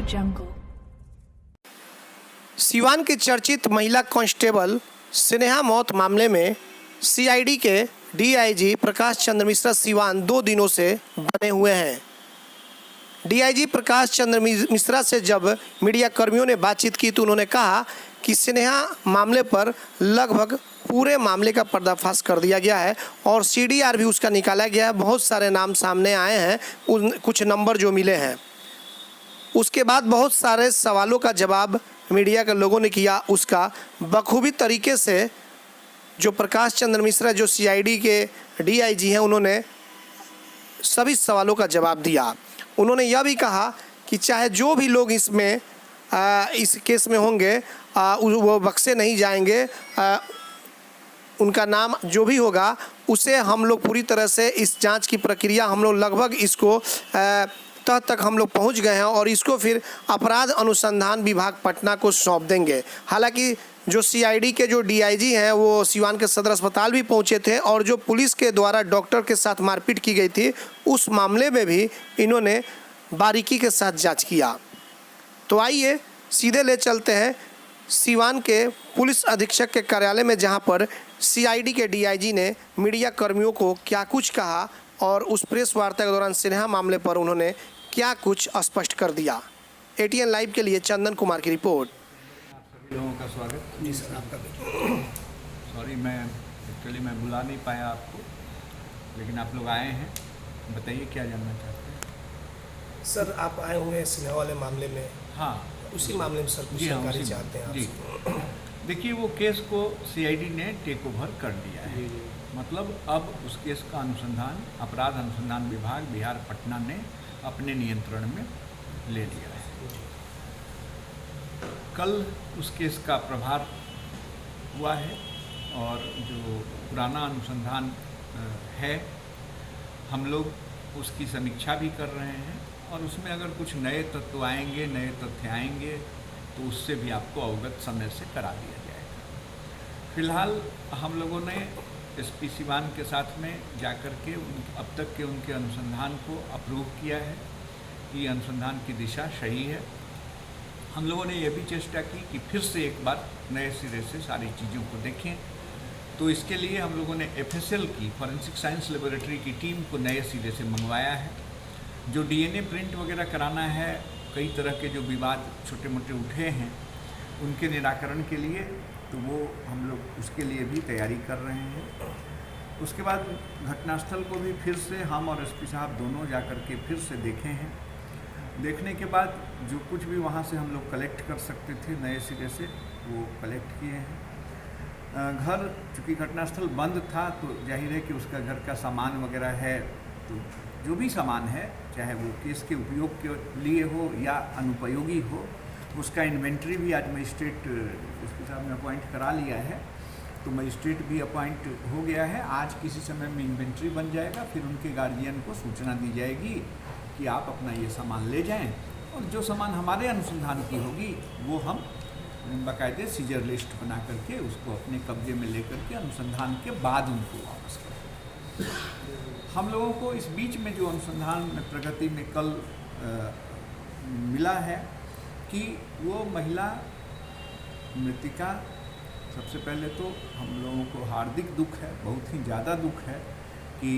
jungle. Siwan की चर्चित महिला कांस्टेबल स्नेहा मौत मामले में सीआईडी के डीआईजी प्रकाश चंद्र मिश्रा सिवान 2 दिनों से बने हुए हैं। डीआईजी प्रकाश चंद्र मिश्रा से जब मीडिया कर्मियों ने बातचीत की तो उन्होंने कहा कि स्नेहा मामले पर लगभग पूरे मामले का पर्दाफाश कर दिया गया है और सीडीआर भी उसका निकाला गया है। बहुत सारे नाम सामने आए हैं, कुछ नंबर जो मिले हैं। उसके बाद बहुत सारे सवालों का जवाब मीडिया के लोगों ने किया। उसका बखूबी तरीके से जो प्रकाश चंद्र मिश्रा जो सीआईडी के डीआईजी हैं, उन्होंने सभी सवालों का जवाब दिया। उन्होंने यह भी कहा कि चाहे जो भी लोग इसमें इस केस में होंगे वो बख्शे नहीं जाएंगे। उनका नाम जो भी होगा उसे हम लोग पूरी तरह से इस जांच की प्रक्रिया हम लोग लगभग इसको तह तक हम लोग पहुंच गए हैं और इसको फिर अपराध अनुसंधान विभाग पटना को सौंप देंगे। हालांकि जो सीआईडी के जो डीआईजी हैं वो सिवान के सदर अस्पताल भी पहुंचे थे और जो पुलिस के द्वारा डॉक्टर के साथ मारपीट की गई थी उस मामले में भी इन्होंने बारीकी के साथ जांच किया। तो आइए सीधे ले चलते हैं सिवान के पुलिस अधीक्षक के कार्यालय में, जहां पर सीआईडी के डीआईजी ने मीडिया कर्मियों को क्या कुछ कहा और उस प्रेस वार्ता के दौरान स्नेहा मामले पर उन्होंने क्या कुछ स्पष्ट कर दिया। एटीएन लाइव के लिए चंदन कुमार की रिपोर्ट। आप सभी लोगों का स्वागत। जी सर, आपका भी। सॉरी, मैं बुला नहीं पाया आपको, लेकिन आप लोग आए हैं। बताइए क्या जानना चाहते हैं। सर, आप आए हुए हैं स्नेहा वाले मामले में। हाँ, उसी मामले में सर कुछ जानकारी चाहते हैं जी। आपसे। देखिए, वो केस को सीआईडी ने टेक ओवर कर दिया है। मतलब अब उस केस का अनुसंधान अपराध अनुसंधान विभाग बिहार पटना ने अपने नियंत्रण में ले लिया है। कल उस केस का प्रभार हुआ है और जो पुराना अनुसंधान है हम लोग उसकी समीक्षा भी कर रहे हैं और उसमें अगर कुछ नए तत्व आएंगे, नए तथ्य आएंगे तो उससे भी आपको अवगत समय से करा दिया जाएगा। फिलहाल हम लोगों ने एसपी सिवान के साथ में जाकर के अब तक के उनके अनुसंधान को अप्रूव किया है कि अनुसंधान की दिशा सही है। हम लोगों ने यह भी चेष्टा की कि फिर से एक बार नए सिरे से सारी चीज़ों को देखें। तो इसके लिए हम लोगों ने एफएसएल की फॉरेंसिक साइंस लेबोरेटरी की टीम को नए सिरे से मंगवाया है। जो डीएनए प्रिंट वगैरह कराना है, कई तरह के जो विवाद छोटे मोटे उठे हैं उनके निराकरण के लिए, तो वो हम लोग उसके लिए भी तैयारी कर रहे हैं। उसके बाद घटनास्थल को भी फिर से हम और एसपी साहब दोनों जाकर के फिर से देखे हैं। देखने के बाद जो कुछ भी वहाँ से हम लोग कलेक्ट कर सकते थे नए सिरे से वो कलेक्ट किए हैं। घर चूँकि घटनास्थल बंद था तो जाहिर है कि उसका घर का सामान वगैरह है, तो जो भी सामान है चाहे वो केस के उपयोग के लिए हो या अनुपयोगी हो, उसका इन्वेंट्री भी आज मजिस्ट्रेट उसके साहब ने अपॉइंट करा लिया है। तो मजिस्ट्रेट भी अपॉइंट हो गया है। आज किसी समय में इन्वेंट्री बन जाएगा, फिर उनके गार्जियन को सूचना दी जाएगी कि आप अपना ये सामान ले जाएं और जो सामान हमारे अनुसंधान की होगी वो हम बाकायदे सीजर लिस्ट बना करके उसको अपने कब्जे में लेकर के अनुसंधान के बाद उनको वापस करें। हम लोगों को इस बीच में जो अनुसंधान में प्रगति में कल मिला है कि वो महिला मृतिका, सबसे पहले तो हम लोगों को हार्दिक दुख है, बहुत ही ज़्यादा दुख है कि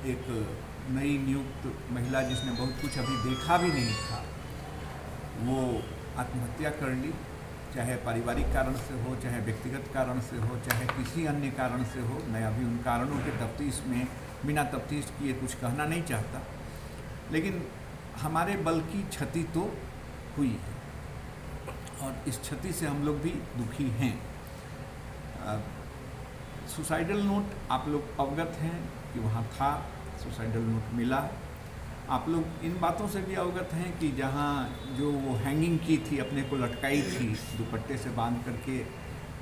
एक नई नियुक्त महिला जिसने बहुत कुछ अभी देखा भी नहीं था वो आत्महत्या कर ली। चाहे पारिवारिक कारण से हो, चाहे व्यक्तिगत कारण से हो, चाहे किसी अन्य कारण से हो। मैं अभी उन कारणों के तफ्तीश में बिना तफ्तीश किए कुछ कहना नहीं चाहता, लेकिन हमारे बल की क्षति तो हुई है और इस क्षति से हम लोग भी दुखी हैं। सुसाइडल नोट आप लोग अवगत हैं कि वहाँ था, सुसाइडल नोट मिला। आप लोग इन बातों से भी अवगत हैं कि जहाँ जो वो हैंगिंग की थी, अपने को लटकाई थी दुपट्टे से बांध करके,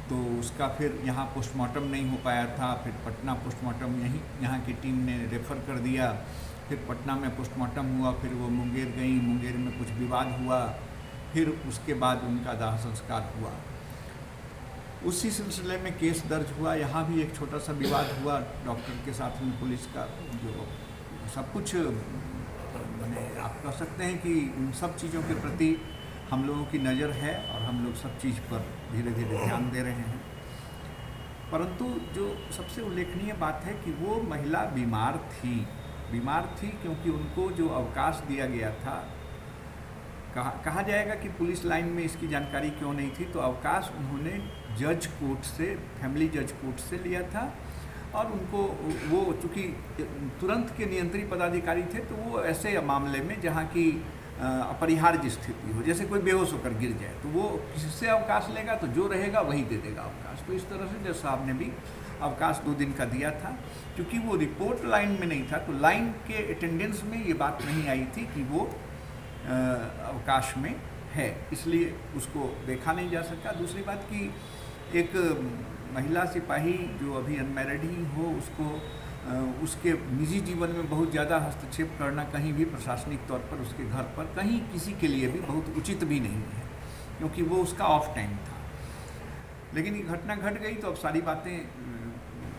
तो उसका फिर यहाँ पोस्टमार्टम नहीं हो पाया था। फिर पटना पोस्टमार्टम यहाँ की टीम ने रेफ़र कर दिया। फिर पटना में पोस्टमार्टम हुआ, फिर वो मुंगेर गई, मुंगेर में कुछ विवाद हुआ, फिर उसके बाद उनका दाह संस्कार हुआ। उसी सिलसिले में केस दर्ज हुआ। यहाँ भी एक छोटा सा विवाद हुआ डॉक्टर के साथ में पुलिस का, जो सब कुछ बने हैं। आप कह सकते हैं कि उन सब चीज़ों के प्रति हम लोगों की नज़र है और हम लोग सब चीज़ पर धीरे धीरे ध्यान दे रहे हैं। परंतु जो सबसे उल्लेखनीय बात है कि वो महिला बीमार थी क्योंकि उनको जो अवकाश दिया गया था, कहा जाएगा कि पुलिस लाइन में इसकी जानकारी क्यों नहीं थी, तो अवकाश उन्होंने जज कोर्ट से, फैमिली जज कोर्ट से लिया था और उनको वो चूँकि तुरंत के नियंत्री पदाधिकारी थे, तो वो ऐसे मामले में जहाँ की अपरिहार्य स्थिति हो, जैसे कोई बेहोश होकर गिर जाए, तो वो किससे अवकाश लेगा, तो जो रहेगा वही दे देगा अवकाश। तो इस तरह से जज साहब ने भी अवकाश 2 दिन का दिया था। क्योंकि वो रिपोर्ट लाइन में नहीं था, तो लाइन के अटेंडेंस में ये बात नहीं आई थी कि वो अवकाश में है, इसलिए उसको देखा नहीं जा सका। दूसरी बात कि एक महिला सिपाही जो अभी अनमैरिड ही हो, उसको उसके निजी जीवन में बहुत ज़्यादा हस्तक्षेप करना कहीं भी प्रशासनिक तौर पर उसके घर पर कहीं किसी के लिए भी बहुत उचित भी नहीं है, क्योंकि वो उसका ऑफ टाइम था। लेकिन ये घटना घट गई तो अब सारी बातें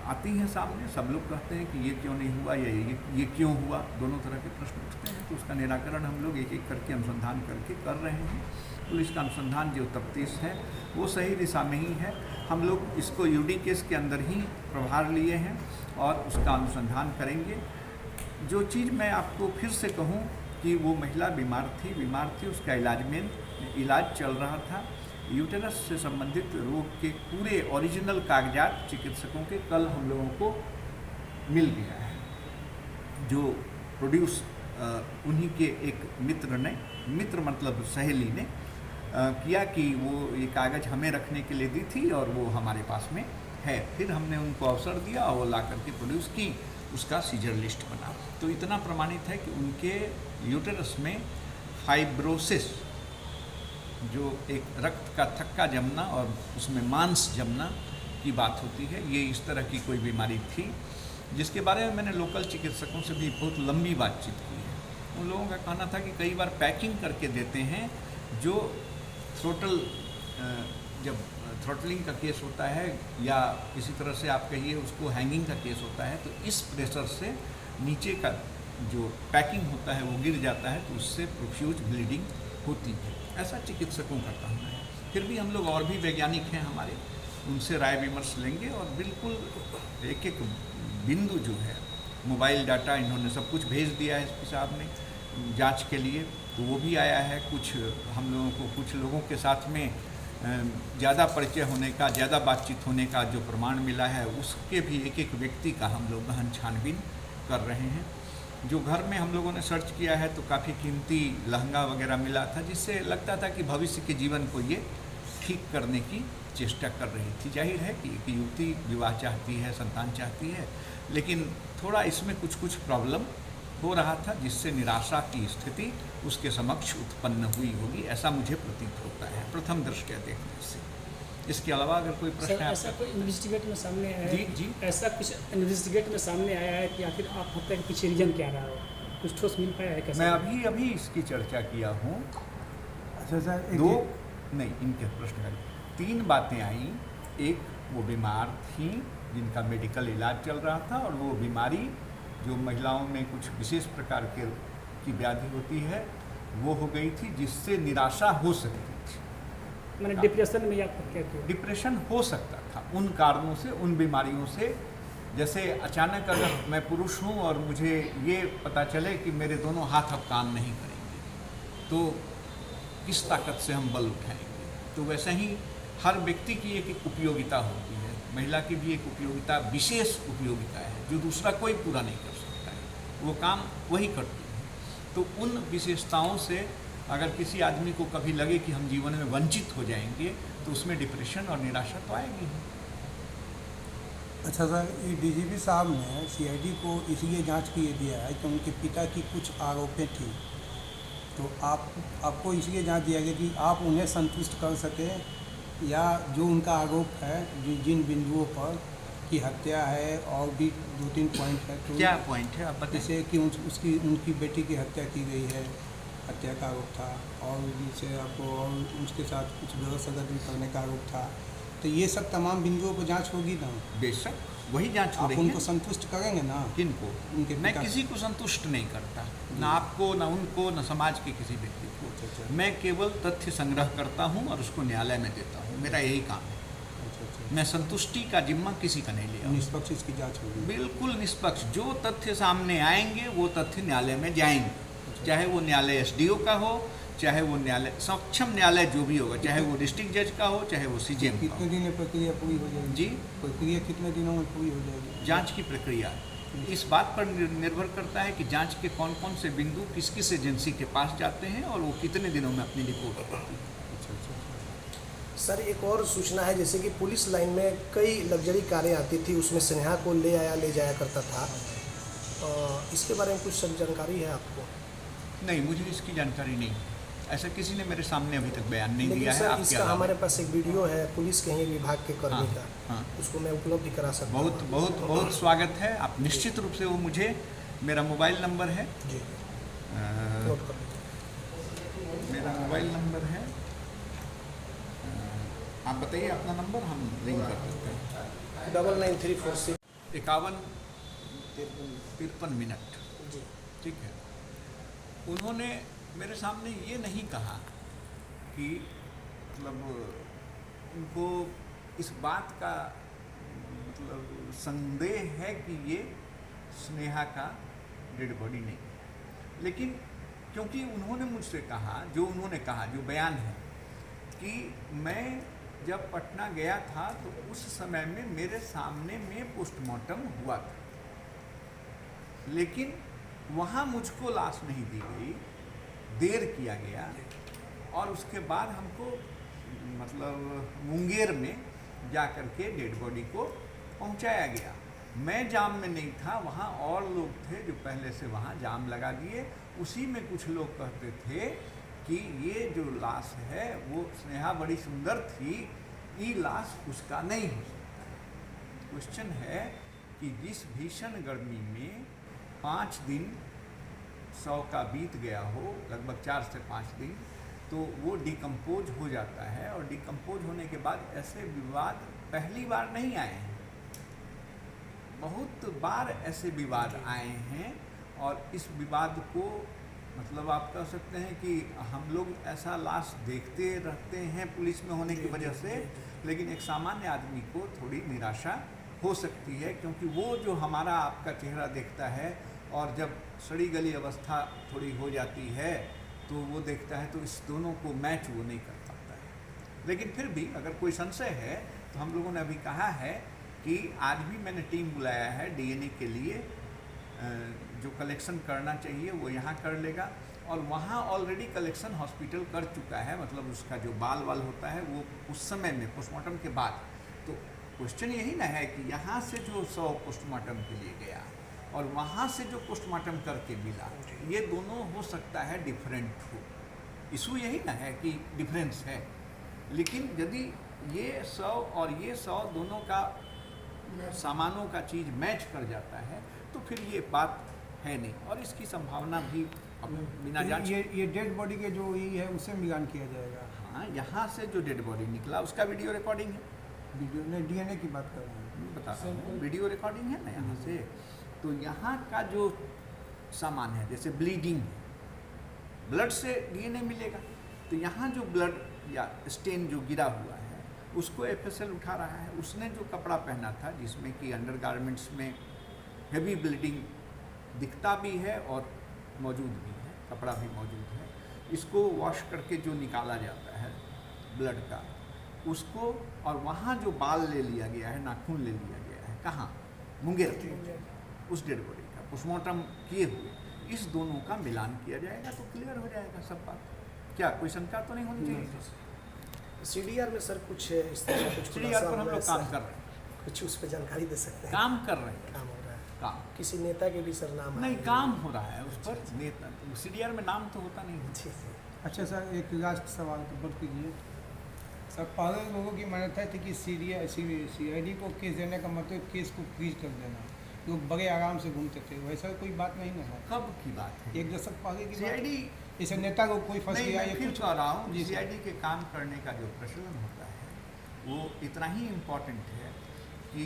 आती हैं सामने, सब लोग कहते हैं कि ये क्यों नहीं हुआ या ये क्यों हुआ, दोनों तरह के प्रश्न उठते हैं। तो उसका निराकरण हम लोग एक एक करके अनुसंधान करके कर रहे हैं। पुलिस का अनुसंधान जो तफ्तीश है वो सही दिशा में ही है। हम लोग इसको यूडी केस के अंदर ही प्रभार लिए हैं और उसका अनुसंधान करेंगे। जो चीज़ मैं आपको फिर से कहूँ कि वो महिला बीमार थी, उसका इलाज चल रहा था। यूटेरस से संबंधित रोग के पूरे ओरिजिनल कागजात चिकित्सकों के कल हम लोगों को मिल गया है, जो प्रोड्यूस उन्हीं के एक मित्र मतलब सहेली ने किया कि वो ये कागज़ हमें रखने के लिए दी थी और वो हमारे पास में है। फिर हमने उनको अवसर दिया और वो ला करके प्रोड्यूस की, उसका सीजर लिस्ट बना। तो इतना प्रमाणित है कि उनके यूटेरस में फाइब्रोसिस, जो एक रक्त का थक्का जमना और उसमें मांस जमना की बात होती है, ये इस तरह की कोई बीमारी थी, जिसके बारे में मैंने लोकल चिकित्सकों से भी बहुत लंबी बातचीत की है। उन लोगों का कहना था कि कई बार पैकिंग करके देते हैं, जो जब थ्रोटलिंग का केस होता है या किसी तरह से आप कहिए उसको हैंगिंग का केस होता है, तो इस प्रेशर से नीचे का जो पैकिंग होता है वो गिर जाता है, तो उससे प्रोफ्यूज ब्लीडिंग होती है, ऐसा चिकित्सकों का कहना है। फिर भी हम लोग और भी वैज्ञानिक हैं हमारे, उनसे राय विमर्श लेंगे और बिल्कुल एक एक बिंदु जो है, मोबाइल डाटा इन्होंने सब कुछ भेज दिया है एसपी साहब ने जांच के लिए, तो वो भी आया है। कुछ हम लोगों को कुछ लोगों के साथ में ज़्यादा परिचय होने का, ज़्यादा बातचीत होने का जो प्रमाण मिला है, उसके भी एक एक व्यक्ति का हम लोग गहन छानबीन कर रहे हैं। जो घर में हम लोगों ने सर्च किया है तो काफ़ी कीमती लहंगा वगैरह मिला था, जिससे लगता था कि भविष्य के जीवन को ये ठीक करने की चेष्टा कर रही थी। जाहिर है कि एक युवती विवाह चाहती है, संतान चाहती है, लेकिन थोड़ा इसमें कुछ प्रॉब्लम हो रहा था, जिससे निराशा की स्थिति उसके समक्ष उत्पन्न हुई होगी, ऐसा मुझे प्रतीत होता है प्रथम दृष्टया देखने से। इसके अलावा अगर कोई प्रश्न है, ऐसा कोई इन्वेस्टिगेट में सामने आया है? जी ऐसा कुछ इन्वेस्टिगेट में सामने आया है कि आखिर आप हत्या के पीछे रीजन क्या रहा हो, कुछ ठोस मिल पाया है? कैसे? मैं अभी इसकी चर्चा किया हूँ। अच्छा सर, इनके प्रश्न का 3 बातें आई। एक, वो बीमार थी जिनका मेडिकल इलाज चल रहा था, और वो बीमारी जो महिलाओं में कुछ विशेष प्रकार की व्याधि होती है वो हो गई थी, जिससे निराशा हो सकती थी। मैंने डिप्रेशन में या हत्या की? डिप्रेशन हो सकता था उन कारणों से, उन बीमारियों से, जैसे अचानक अगर मैं पुरुष हूँ और मुझे ये पता चले कि मेरे दोनों हाथ अब काम नहीं करेंगे, तो किस ताकत से हम बल उठाएंगे। तो वैसे ही हर व्यक्ति की एक उपयोगिता होती है, महिला की भी एक उपयोगिता, विशेष उपयोगिता है, जो दूसरा कोई पूरा नहीं कर सकता है, वो काम वही करती है। तो उन विशेषताओं से अगर किसी आदमी को कभी लगे कि हम जीवन में वंचित हो जाएंगे, तो उसमें डिप्रेशन और निराशा तो आएगी ही। अच्छा सर, ये डीजीपी साहब ने सीआईडी को इसलिए जांच के लिए दिया है कि उनके पिता की कुछ आरोपें थी, तो आपको इसलिए जांच दिया गया कि आप उन्हें संतुष्ट कर सकें, या जो उनका आरोप है जिन बिंदुओं पर कि हत्या है और भी 2-3 पॉइंट है, तो क्या पॉइंट है आप बताइए। जैसे कि उनकी बेटी की हत्या की गई है, हत्या का आरोप था, और जिसे आपको और उसके साथ कुछ गलत संगत भी करने का आरोप था, तो ये सब तमाम बिंदुओं पर जांच होगी ना? बेशक वही जांच हो आप रही उनको है। संतुष्ट करेंगे ना? किनको? उनके मैं पिता किसी को संतुष्ट नहीं करता, ना आपको, ना उनको, न समाज के किसी व्यक्ति को। अच्छा। मैं केवल तथ्य संग्रह करता हूँ और उसको न्यायालय में देता हूँ, मेरा यही काम है। अच्छा। मैं संतुष्टि का जिम्मा किसी का नहीं लिया। निष्पक्ष इसकी जांच होगी? बिल्कुल निष्पक्ष। जो तथ्य सामने आएंगे वो तथ्य न्यायालय में जाएंगे, चाहे वो न्यायालय एसडीओ का हो, चाहे वो न्यायालय सक्षम न्यायालय जो भी होगा, चाहे वो डिस्ट्रिक्ट जज का हो, चाहे वो सीजेएम का कितने हो। दिन में प्रक्रिया पूरी हो जाएगी? जी, प्रक्रिया कितने दिनों में पूरी हो जाएगी? जांच की प्रक्रिया इस बात पर निर्भर करता है कि जांच के कौन कौन से बिंदु किस किस एजेंसी के पास जाते हैं और वो कितने दिनों में अपनी रिपोर्ट करती है। सर एक और सूचना है, जैसे कि पुलिस लाइन में कई लग्जरी कारें आती थी, उसमें स्नेहा को ले आया ले जाया करता था। इसके बारे में कुछ सब जानकारी है आपको? नहीं, मुझे इसकी जानकारी नहीं है। ऐसा किसी ने मेरे सामने अभी तक बयान नहीं लेकिन दिया है। सर आपके इसका अलावा हमारे पास एक वीडियो है पुलिस के ही विभाग के कर्मी हाँ, का, हाँ। उसको मैं उपलब्ध करा सकता बहुत हूँ। बहुत बहुत स्वागत है। आप निश्चित रूप से वो मुझे, मेरा मोबाइल नंबर है, जी नोट कर लीजिए। मेरा मोबाइल नंबर है, आप बताइए अपना नंबर, हम रिंग कर देते हैं। 9934 51 मिनट। जी ठीक है। उन्होंने मेरे सामने ये नहीं कहा कि मतलब उनको इस बात का मतलब संदेह है कि ये स्नेहा का डेड बॉडी नहीं है, लेकिन क्योंकि उन्होंने मुझसे कहा, जो उन्होंने कहा, जो बयान है कि मैं जब पटना गया था तो उस समय में मेरे सामने में पोस्टमार्टम हुआ था, लेकिन वहाँ मुझको लाश नहीं दी गई, देर किया गया और उसके बाद हमको मतलब मुंगेर में जा कर के डेड बॉडी को पहुंचाया गया। मैं जाम में नहीं था, वहाँ और लोग थे जो पहले से वहाँ जाम लगा दिए। उसी में कुछ लोग कहते थे कि ये जो लाश है वो स्नेहा बड़ी सुंदर थी, ये लाश उसका नहीं हो सकता। क्वेश्चन है कि जिस भीषण गर्मी में 5 दिन 100 का बीत गया हो, लगभग 4 से 5 दिन, तो वो डिकम्पोज हो जाता है और डिकम्पोज होने के बाद ऐसे विवाद पहली बार नहीं आए हैं, बहुत बार ऐसे विवाद आए हैं। और इस विवाद को मतलब आप कह सकते हैं कि हम लोग ऐसा लाश देखते रहते हैं पुलिस में होने की वजह से, लेकिन एक सामान्य आदमी को थोड़ी निराशा हो सकती है, क्योंकि वो जो हमारा आपका चेहरा देखता है और जब सड़ी गली अवस्था थोड़ी हो जाती है तो वो देखता है, तो इस दोनों को मैच वो नहीं कर पाता है। लेकिन फिर भी अगर कोई संशय है तो हम लोगों ने अभी कहा है कि आज भी मैंने टीम बुलाया है डीएनए के लिए, जो कलेक्शन करना चाहिए वो यहाँ कर लेगा और वहाँ ऑलरेडी कलेक्शन हॉस्पिटल कर चुका है, मतलब उसका जो बाल वाल होता है वो उस समय में पोस्टमार्टम के बाद। तो क्वेश्चन यही ना है कि यहाँ से जो 100 पोस्टमार्टम के लिए गया और वहाँ से जो पोस्टमार्टम करके मिला, ये दोनों हो सकता है डिफरेंट हो। इशू यही ना है कि डिफरेंस है, लेकिन यदि ये 100 और ये 100 दोनों का सामानों का चीज़ मैच कर जाता है तो फिर ये बात है नहीं, और इसकी संभावना भी अब बिना जांच। ये डेड बॉडी के जो ये है उससे मिलान किया जाएगा? हाँ, यहाँ से जो डेड बॉडी निकला उसका वीडियो रिकॉर्डिंग है, वीडियो ने डीएनए की बात कर रहे हैं, बता रहा हूँ, वीडियो रिकॉर्डिंग है ना यहाँ से। तो यहाँ का जो सामान है, जैसे ब्लीडिंग है, ब्लड से डीएनए मिलेगा, तो यहाँ जो ब्लड या स्टेन जो गिरा हुआ है उसको एफएसएल उठा रहा है। उसने जो कपड़ा पहना था जिसमें कि अंडरगारमेंट्स में हेवी ब्लीडिंग दिखता भी है और मौजूद भी है, कपड़ा भी मौजूद है, इसको वॉश करके जो निकाला जाता है ब्लड का उसको, और वहाँ जो बाल ले लिया गया है, नाखून ले लिया गया है, कहाँ, मुंगेर, उस डेड बॉडी का पोस्टमार्टम किए हुए, इस दोनों का मिलान किया जाएगा तो क्लियर हो जाएगा सब बात। क्या कोई शंका तो नहीं होनी चाहिए? सीडीआर में सर कुछ इस तरह का कुछ सीडीआर पर हम लोग काम कर रहे हैं, कुछ उस पर जानकारी दे सकते हैं? काम कर रहे हैं, काम हो रहा है, काम किसी नेता के भी सर नाम नहीं, आए? काम हो रहा है उस पर। नेता सीडीआर में नाम तो होता नहीं है। जी जी। अच्छा सर, एक लास्ट सवाल तो बत कीजिए सर। पहले लोगों की मान्यता थी कि सीआईडी को केस देने का मतलब केस को फ्रीज कर देना, लोग बड़े आराम से घूमते थे, वैसा कोई बात नहीं है? कब की बात है? 1 दशक पहले की बात। सीआईडी जैसे नेता को कोई फंस नहीं, गया मैं या फिर कुछ कह रहा हूँ, जी सर। सीआईडी के काम करने का जो प्रचलन होता है वो इतना ही इम्पोर्टेंट है कि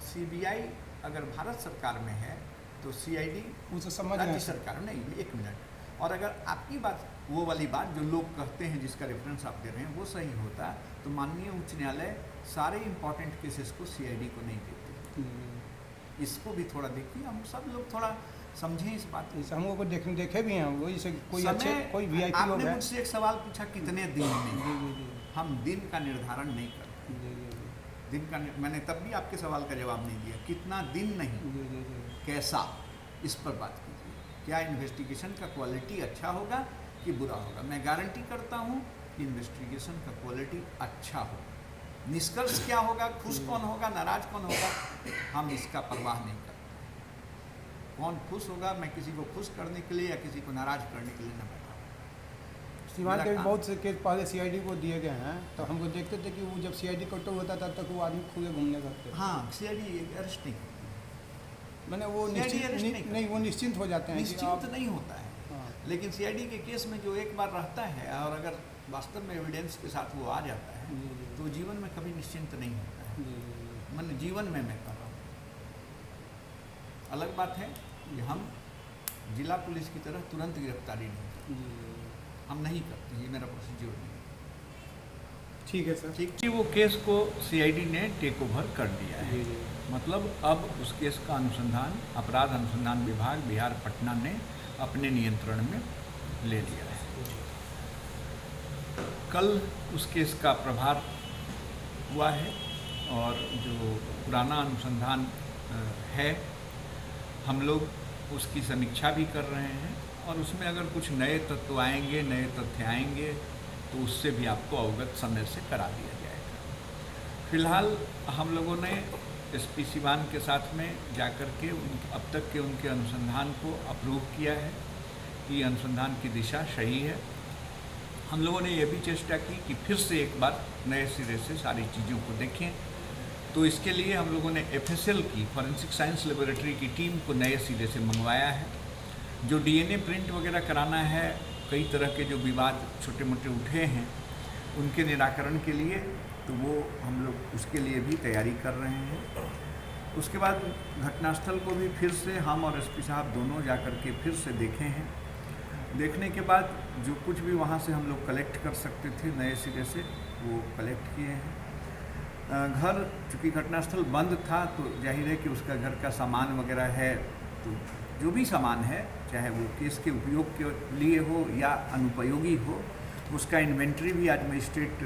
सीबीआई अगर भारत सरकार में है तो सीआईडी उसे समझ रहे राज्य हैं सर। सरकार नहीं, एक मिनट। और अगर आपकी बात वो वाली बात जो लोग कहते हैं जिसका रेफरेंस आप दे रहे हैं वो सही होता तो माननीय उच्च न्यायालय सारे इम्पॉर्टेंट केसेस को सीआईडी को नहीं देते। इसको भी थोड़ा देखिए, हम सब लोग थोड़ा समझें इस बात को। जैसे हम लोग को देखे भी हैं वो, जैसे कोई अच्छे कोई वीआईपी लोग आपने हैं। मुझसे एक सवाल पूछा कितने दिन में, जी जी जी हम दिन का निर्धारण नहीं करते। जी जी दिन का मैंने तब भी आपके सवाल का जवाब नहीं दिया, कितना दिन नहीं, जी जी जी कैसा, इस पर बात कीजिए। क्या इन्वेस्टिगेशन का क्वालिटी अच्छा होगा कि बुरा होगा? मैं गारंटी करता हूँ कि इन्वेस्टिगेशन का क्वालिटी अच्छा होगा। निष्कर्ष क्या होगा, खुश कौन होगा, नाराज कौन होगा, हम इसका परवाह नहीं करते। कौन खुश होगा, मैं किसी को खुश करने के लिए या किसी को नाराज करने के लिए न बैठा हूँ। सीवान के भी मेरा बहुत से केस पहले सीआईडी को दिए गए हैं, तो हम लोग देखते थे कि वो जब सीआईडी कट्टो होता तब तक वो आदमी खुले घूमने करते। हाँ, सीआईडी अरेस्ट नहीं करती। मैंने वो CID निश्चिंत अरेस्ट नहीं नहीं वो निश्चिंत हो जाते हैं कि निश्चिंत आप- नहीं होता है। हाँ, लेकिन सीआईडी के केस में जो एक बार रहता है और अगर वास्तव में एविडेंस के साथ वो आ जाता है जी जी तो जीवन में कभी निश्चिंत नहीं होता है। जी जी मन जीवन में मैं कर रहा हूँ। अलग बात है कि हम जिला पुलिस की तरह तुरंत गिरफ्तारी नहीं करते, जी हम नहीं करते, ये मेरा प्रोसीजर नहीं है। ठीक है सर। ठीक जी, वो केस को सीआईडी ने टेक ओवर कर दिया है। जी जी मतलब अब उस केस का अनुसंधान अपराध अनुसंधान विभाग बिहार पटना ने अपने नियंत्रण में ले लिया है। कल उस केस का प्रभार हुआ है और जो पुराना अनुसंधान है हम लोग उसकी समीक्षा भी कर रहे हैं और उसमें अगर कुछ नए तत्व आएंगे, नए तथ्य आएंगे तो उससे भी आपको अवगत समय से करा दिया जाएगा। फिलहाल हम लोगों ने एसपी सिवान के साथ में जाकर के अब तक के उनके अनुसंधान को अप्रूव किया है कि अनुसंधान की दिशा सही है। हम लोगों ने यह भी चेष्टा की कि फिर से एक बार नए सिरे से सारी चीज़ों को देखें, तो इसके लिए हम लोगों ने एफएसएल की फॉरेंसिक साइंस लेबोरेटरी की टीम को नए सिरे से मंगवाया है। जो डीएनए प्रिंट वगैरह कराना है, कई तरह के जो विवाद छोटे मोटे उठे हैं उनके निराकरण के लिए, तो वो हम लोग उसके लिए भी तैयारी कर रहे हैं। उसके बाद घटनास्थल को भी फिर से हम और एसपी साहब दोनों जाकर के फिर से देखे हैं। देखने के बाद जो कुछ भी वहाँ से हम लोग कलेक्ट कर सकते थे नए सिरे से वो कलेक्ट किए हैं। घर चूँकि घटनास्थल बंद था तो जाहिर है कि उसका घर का सामान वगैरह है, तो जो भी सामान है चाहे वो केस के उपयोग के लिए हो या अनुपयोगी हो, उसका इन्वेंट्री भी आज मजिस्ट्रेट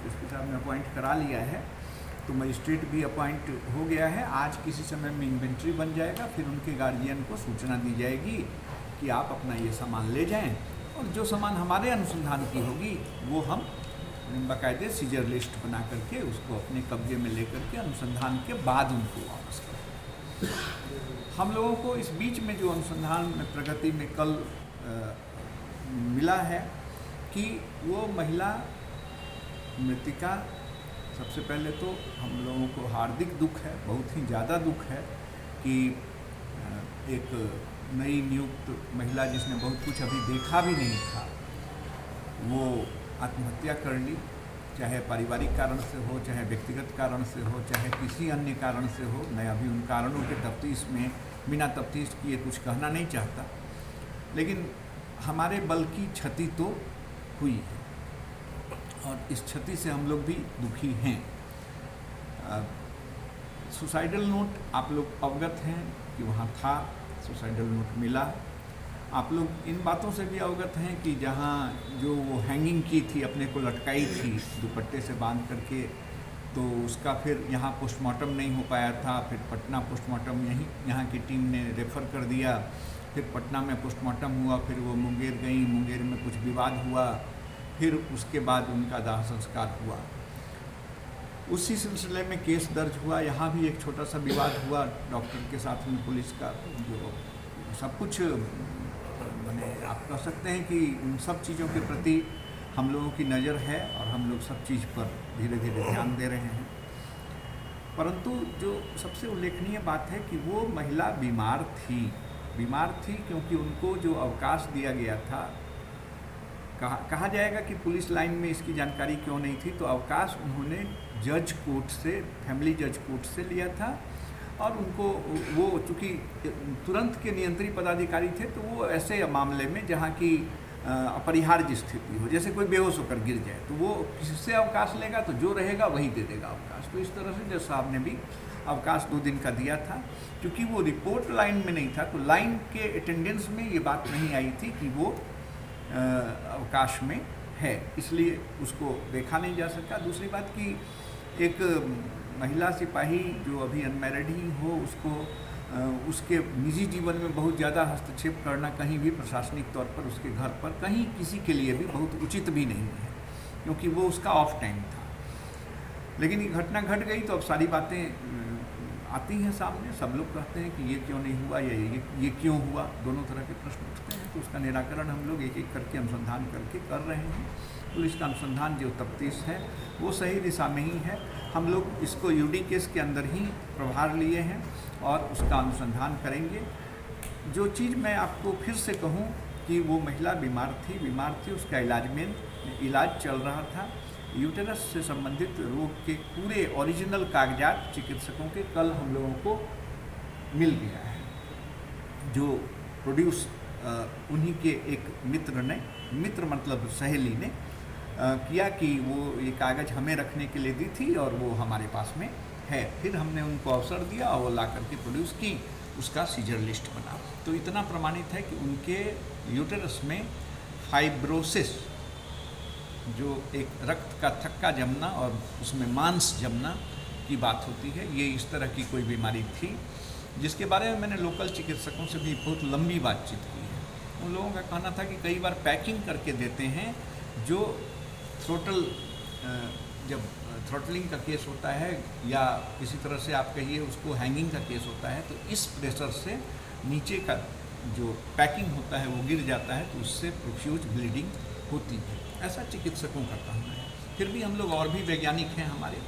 उसके साहब ने अपॉइंट करा लिया है, तो मजिस्ट्रेट भी अपॉइंट हो गया है। आज किसी समय में इन्वेंट्री बन जाएगा, फिर उनके गार्जियन को सूचना दी जाएगी कि आप अपना ये सामान ले जाएं और जो सामान हमारे अनुसंधान की होगी वो हम बाकायदे सीजर लिस्ट बना करके उसको अपने कब्जे में लेकर के अनुसंधान के बाद उनको वापस करें। हम लोगों को इस बीच में जो अनुसंधान में प्रगति में कल मिला है कि वो महिला मृतिका, सबसे पहले तो हम लोगों को हार्दिक दुख है, बहुत ही ज़्यादा दुख है कि एक नई नियुक्त महिला जिसने बहुत कुछ अभी देखा भी नहीं था वो आत्महत्या कर ली, चाहे पारिवारिक कारण से हो, चाहे व्यक्तिगत कारण से हो, चाहे किसी अन्य कारण से हो। मैं अभी उन कारणों के तफ्तीश में बिना तफ्तीश किए कुछ कहना नहीं चाहता, लेकिन हमारे बल की क्षति तो हुई है और इस क्षति से हम लोग भी दुखी हैं। सुसाइडल नोट आप लोग अवगत हैं कि वहाँ था, सुसाइडल नोट मिला। आप लोग इन बातों से भी अवगत हैं कि जहाँ जो वो हैंगिंग की थी, अपने को लटकाई थी दुपट्टे से बांध करके, तो उसका फिर यहाँ पोस्टमार्टम नहीं हो पाया था। फिर पटना पोस्टमार्टम यहाँ की टीम ने रेफ़र कर दिया, फिर पटना में पोस्टमार्टम हुआ, फिर वो मुंगेर गई, मुंगेर में कुछ विवाद हुआ, फिर उसके बाद उनका दाह संस्कार हुआ। उसी सिलसिले में केस दर्ज हुआ, यहाँ भी एक छोटा सा विवाद हुआ डॉक्टर के साथ में पुलिस का, जो सब कुछ मैंने आप कह सकते हैं कि उन सब चीज़ों के प्रति हम लोगों की नज़र है और हम लोग सब चीज़ पर धीरे धीरे ध्यान दे रहे हैं। परंतु जो सबसे उल्लेखनीय बात है कि वो महिला बीमार थी क्योंकि उनको जो अवकाश दिया गया था, कहा जाएगा कि पुलिस लाइन में इसकी जानकारी क्यों नहीं थी, तो अवकाश उन्होंने जज कोर्ट से, फैमिली जज कोर्ट से लिया था और उनको वो चूँकि तुरंत के नियंत्री पदाधिकारी थे, तो वो ऐसे मामले में जहाँ की अपरिहार्य स्थिति हो, जैसे कोई बेहोश होकर गिर जाए, तो वो किससे अवकाश लेगा, तो जो रहेगा वही दे देगा अवकाश। तो इस तरह से जज साहब ने भी अवकाश 2 दिन का दिया था। क्योंकि वो रिपोर्ट लाइन में नहीं था, तो लाइन के अटेंडेंस में ये बात नहीं आई थी कि वो अवकाश में है, इसलिए उसको देखा नहीं जा सका। दूसरी बात कि एक महिला सिपाही जो अभी अनमैरिड ही हो, उसको उसके निजी जीवन में बहुत ज़्यादा हस्तक्षेप करना कहीं भी प्रशासनिक तौर पर उसके घर पर कहीं किसी के लिए भी बहुत उचित भी नहीं है, क्योंकि वो उसका ऑफ टाइम था। लेकिन ये घटना घट गई तो अब सारी बातें आती हैं सामने, सब लोग कहते हैं कि ये क्यों नहीं हुआ या ये क्यों हुआ, दोनों तरह के प्रश्न उठते हैं। तो उसका निराकरण हम लोग एक एक करके अनुसंधान करके कर रहे हैं। पुलिस का अनुसंधान जो तफ्तीश है वो सही दिशा में ही है। हम लोग इसको यूडी केस के अंदर ही प्रभार लिए हैं और उसका अनुसंधान करेंगे। जो चीज़ मैं आपको फिर से कहूँ कि वो महिला बीमार थी, उसका इलाज चल रहा था। यूटेरस से संबंधित रोग के पूरे ओरिजिनल कागजात चिकित्सकों के कल हम लोगों को मिल गया है, जो प्रोड्यूस उन्हीं के एक मित्र मतलब सहेली ने किया कि वो ये कागज़ हमें रखने के लिए दी थी और वो हमारे पास में है। फिर हमने उनको अवसर दिया और वो ला करके प्रोड्यूस की, उसका सीजर लिस्ट बना। तो इतना प्रमाणित है कि उनके यूटेरस में फाइब्रोसिस, जो एक रक्त का थक्का जमना और उसमें मांस जमना की बात होती है, ये इस तरह की कोई बीमारी थी, जिसके बारे में मैंने लोकल चिकित्सकों से भी बहुत लंबी बातचीत की है। उन लोगों का कहना था कि कई बार पैकिंग करके देते हैं, जो जब थ्रोटलिंग का केस होता है या किसी तरह से आप कहिए उसको हैंगिंग का केस होता है, तो इस प्रेशर से नीचे का जो पैकिंग होता है वो गिर जाता है, तो उससे प्रोफ्यूज ब्लीडिंग होती है, ऐसा चिकित्सकों का कहना है। फिर भी हम लोग और भी वैज्ञानिक हैं हमारे,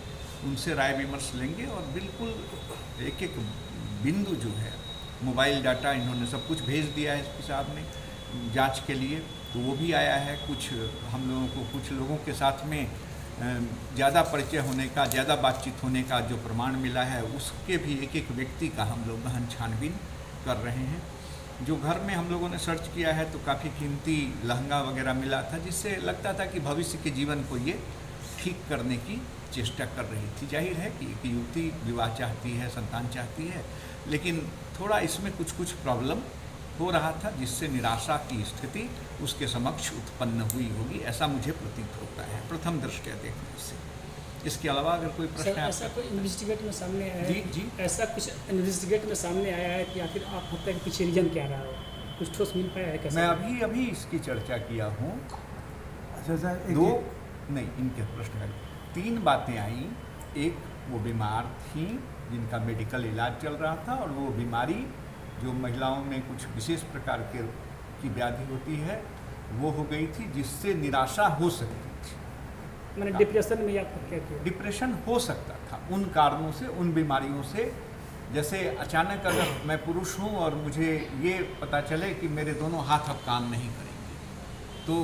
उनसे राय विमर्श लेंगे और बिल्कुल एक एक बिंदु जो है, मोबाइल डाटा इन्होंने सब कुछ भेज दिया है एसपी साहब ने जांच के लिए, तो वो भी आया है। कुछ हम लोगों को कुछ लोगों के साथ में ज़्यादा परिचय होने का, ज़्यादा बातचीत होने का जो प्रमाण मिला है, उसके भी एक एक व्यक्ति का हम लोग गहन छानबीन कर रहे हैं। जो घर में हम लोगों ने सर्च किया है तो काफ़ी कीमती लहंगा वगैरह मिला था, जिससे लगता था कि भविष्य के जीवन को ये ठीक करने की चेष्टा कर रही थी। जाहिर है कि एक युवती विवाह चाहती है, संतान चाहती है, लेकिन थोड़ा इसमें कुछ प्रॉब्लम हो रहा था, जिससे निराशा की स्थिति उसके समक्ष उत्पन्न हुई होगी, ऐसा मुझे प्रतीत होता है प्रथम दृष्टया देखने से। इसके अलावा अगर कोई प्रश्न है, ऐसा कोई इन्वेस्टिगेट में सामने आया है? जी ऐसा कुछ इन्वेस्टिगेट में सामने आया है कि आखिर आप हत्या के पीछे रीजन क्या रहा हो, कुछ ठोस मिल पाया है? कैसे? मैं अभी इसकी चर्चा किया हूँ। अच्छा सर, इनके प्रश्न में 3 बातें आई। एक, वो बीमार थी जिनका मेडिकल इलाज चल रहा था, और वो बीमारी जो महिलाओं में कुछ विशेष प्रकार की व्याधि होती है वो हो गई थी, जिससे निराशा हो सकती थी। मैंने डिप्रेशन में आप क्या किया? डिप्रेशन हो सकता था उन कारणों से, उन बीमारियों से। जैसे अचानक अगर मैं पुरुष हूँ और मुझे ये पता चले कि मेरे दोनों हाथ अब काम नहीं करेंगे, तो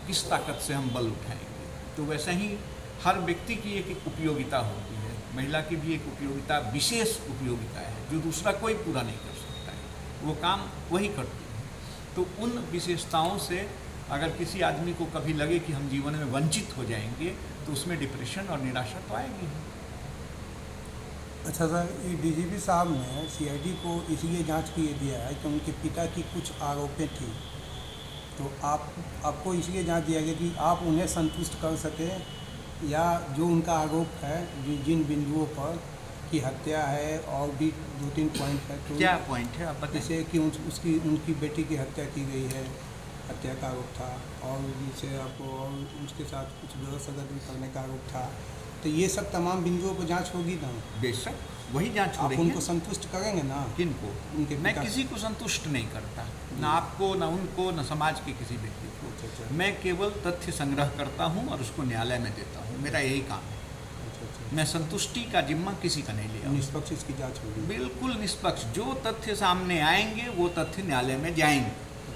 किस ताकत से हम बल उठाएंगे। तो वैसे ही हर व्यक्ति की एक उपयोगिता होती है, महिला की भी एक उपयोगिता, विशेष उपयोगिता है, जो दूसरा कोई पूरा नहीं कर सकता है, वो काम वही करती है। तो उन विशेषताओं से अगर किसी आदमी को कभी लगे कि हम जीवन में वंचित हो जाएंगे, तो उसमें डिप्रेशन और निराशा तो आएगी। अच्छा सर, ये डीजीपी साहब ने सीआईडी को इसलिए जांच के लिए दिया है कि उनके पिता की कुछ आरोपें थी, तो आपको इसलिए जांच दिया गया कि आप उन्हें संतुष्ट कर सकें, या जो उनका आरोप है जिन बिंदुओं पर कि हत्या है और भी 2-3 पॉइंट है, तो क्या पॉइंट है आप बताइए? जैसे कि उनकी बेटी की हत्या की गई है, हत्या का आरोप था, और जैसे आपको और उसके साथ कुछ गलत सगत भी करने का आरोप था, तो ये सब तमाम बिंदुओं पर जांच होगी ना? बेशक वही जांच हो आप रही है। उनको संतुष्ट करेंगे ना? किनको? उनके मैं पिता किसी को संतुष्ट नहीं करता, ना आपको, ना उनको, ना समाज के किसी व्यक्ति को। अच्छा। मैं केवल तथ्य संग्रह करता हूँ और उसको न्यायालय में देता हूँ, मेरा यही काम है। अच्छा। मैं संतुष्टि का जिम्मा किसी का नहीं लिया। निष्पक्ष इसकी जांच होगी? बिल्कुल निष्पक्ष। जो तथ्य सामने आएंगे वो तथ्य न्यायालय में जाएंगे,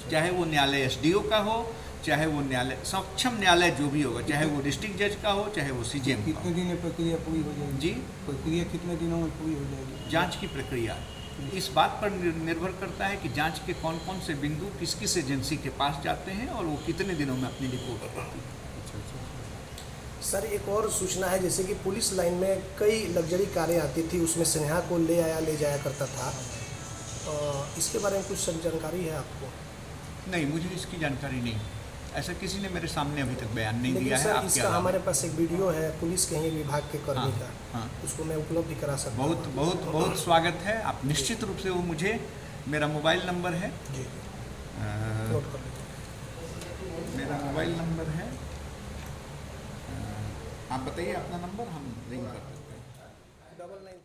चाहे वो न्यायालय एसडीओ का हो, चाहे वो न्यायालय, सक्षम न्यायालय जो भी होगा, चाहे वो डिस्ट्रिक्ट जज का हो, चाहे वो सीजेएम का कितने हो। दिन में प्रक्रिया पूरी हो जाएगी? जी, प्रक्रिया कितने दिनों में पूरी हो जाएगी? जांच की प्रक्रिया इस बात पर निर्भर करता है कि जांच के कौन कौन से बिंदु किस किस एजेंसी के पास जाते हैं और वो कितने दिनों में अपनी रिपोर्ट देती है। सर एक और सूचना है, जैसे कि पुलिस लाइन में कई लग्जरी कारें आती थी, उसमें स्नेहा को ले आया ले जाया करता था, इसके बारे में कुछ जानकारी है आपको? नहीं, मुझे इसकी जानकारी नहीं, ऐसा किसी ने मेरे सामने अभी तक बयान नहीं लेकिन दिया है। सर आपके इसका हमारे पास एक वीडियो है पुलिस के ही विभाग के कर्मी हाँ, का, हाँ। उसको मैं उपलब्ध करा सकता हूँ। बहुत बहुत बहुत स्वागत है, आप निश्चित रूप से वो मुझे, मेरा मोबाइल नंबर है, जी नोट कर लीजिए। मेरा मोबाइल नंबर है, आप बताइए अपना नंबर, हम रिंग कर सकते हैं। 99